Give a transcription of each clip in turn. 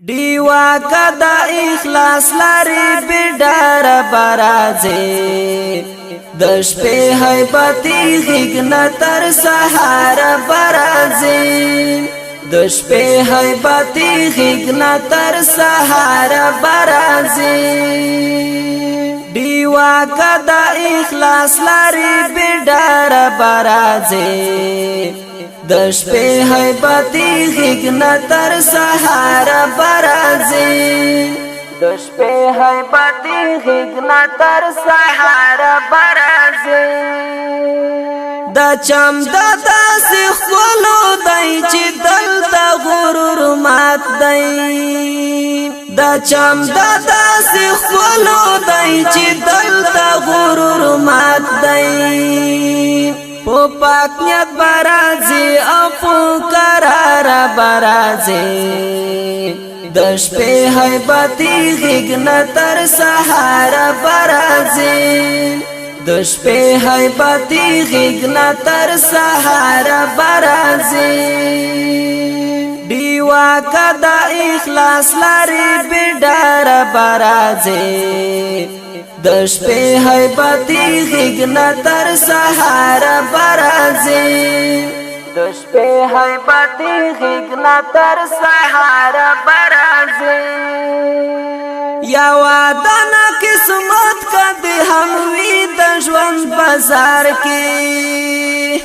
دیوا کدا اخلاص لري بډار برازي د شپې هیبتي غږ تر سحر برازي د شپې هیبتي غږ تر سحر برازي دیوا کدا اخلاص لري بډار برازي د شپې هیبتي غږ تر سحر برازي د شپې هیبتي غږ تر سحر برازي دا چم داسې خولو دی چې دلته غرور مات دی دا چم داسې خولو دی چې دلته غرور مات دی پو پاک نیت برازي او پو قرار برازي د شپې هیبتي غږ تر سحر برازي د شپې هیبتي غږ تر سحر برازي دیوا کدا اخلاص لري بډار برازي د شپې هیبتي غږ تر سحر برازي د شپې هیبتي غږ تر سحر برازي یا وادانا قسمت کدی هم وی د ژوند بازار کې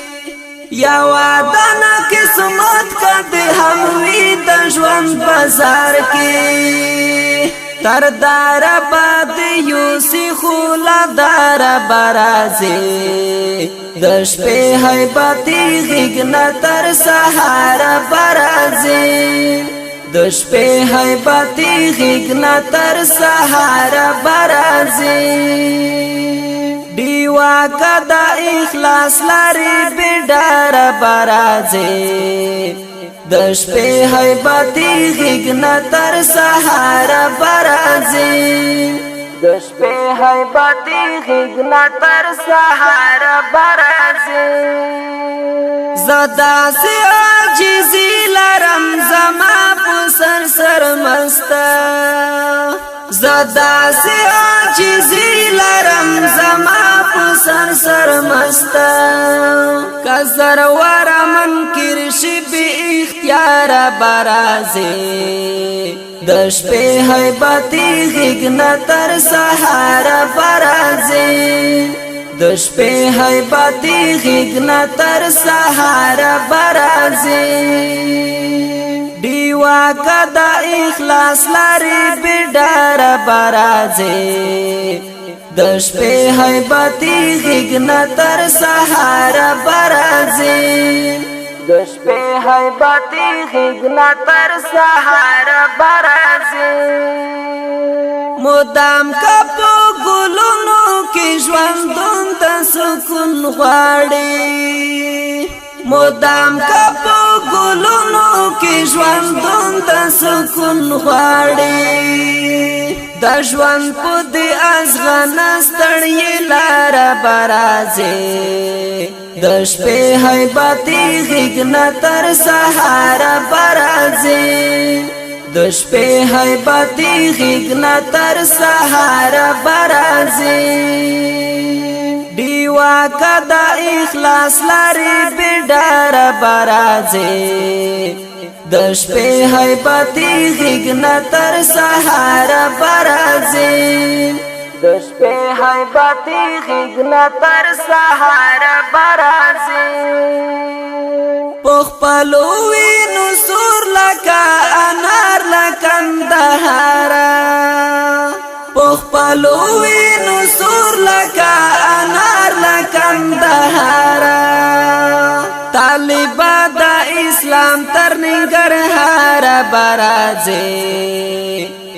یا وادانا قسمت کدی هم وی د ژوند بازار کې تر دار باد یوسی خولا دار برازي د شپې هیبتي غږ تر سحر برازي د شپې هیبتي غږ تر سحر برازي دیوا کدا اخلاص لري بډار برازي د شپې هیبتي غږ تر سحر برازي د شپې هیبتي غږ تر سحر برازي زدا سي عاجزي لرم زما په سر مستا زدا سي عاجزي لرم زما په سر مستا کزر ور منکر شي به اختیار برازي د شپې هیبتي غږ تر سحر برازي د شپې هیبتي غږ تر سحر برازي دیوا کدا اخلاص لري بډار برازي د شپې هیبتي غږ تر سحر برازي د شپې هیبتي غږ تر سحر برازي مدام کپو ګلونو کې ژوندون ته سکون غواړي مدام کپو ګلونو کې ژوندون ته سکون غواړي د ژوند په دې ازغن ستړی لار برازي د شپې هیبتي غږ تر سحر برازي د شپې هیبتي غږ تر سحر برازي دیوا کدا اخلاص لري بډار برازي د شپې هیبتي غږ تر سحر برازي د شپې هیبتي غږ تر سحر برازي پخپلو وینو سور لکه انار لکندهار پخپلو وینو سور لکه انار لکندهار طالبا د اسلام تر ننګرهار برازي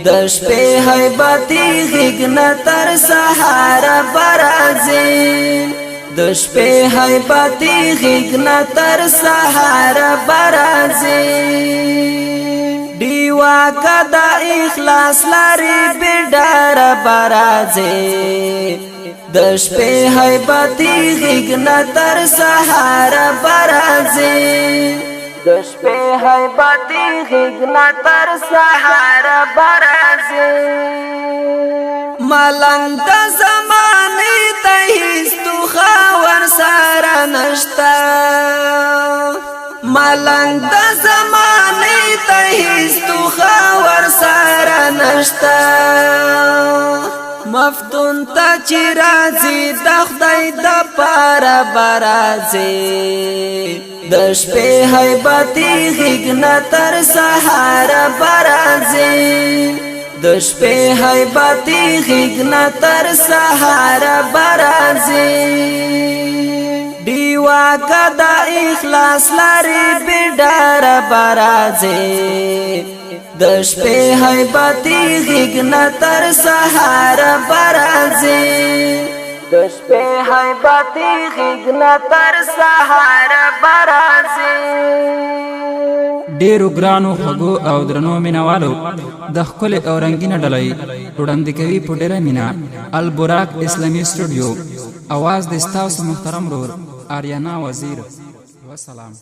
د شپې هیبتي غږ تر سحر برازي د شپې هیبتي غږ تر سحر برازي دیوا کدا اخلاص لري بډار برازي د شپې هیبتي غږ تر سحر برازي د شپې هیبتي غږ تر سحر ملنګ د زمانه ته هیڅ توخه ورسره نشته ملنګ د زمانه ته هیڅ توخه ورسره نشته مفتون تا چې راځي د خدای د پاره برازي د شپې هیبتي غېږ نه تر سهار برازي د شپې هیبتي غېږ نه تر سهار برازي دیوا کدا اخلاص لري بډار برازي د شپې هیبتي غېږ نه تر سهار برازي د شپې هیبتي غېږ نه تر سهار برازي ډیرو ګرانو خوږو او درنو مینوالو د ښکلې او رنګینه ډلۍ وړاندې کوي په ډېره مینه البراق اسلامي سټوډیو اواز د ستاسو محترم ورور آریانا وزیر وسلام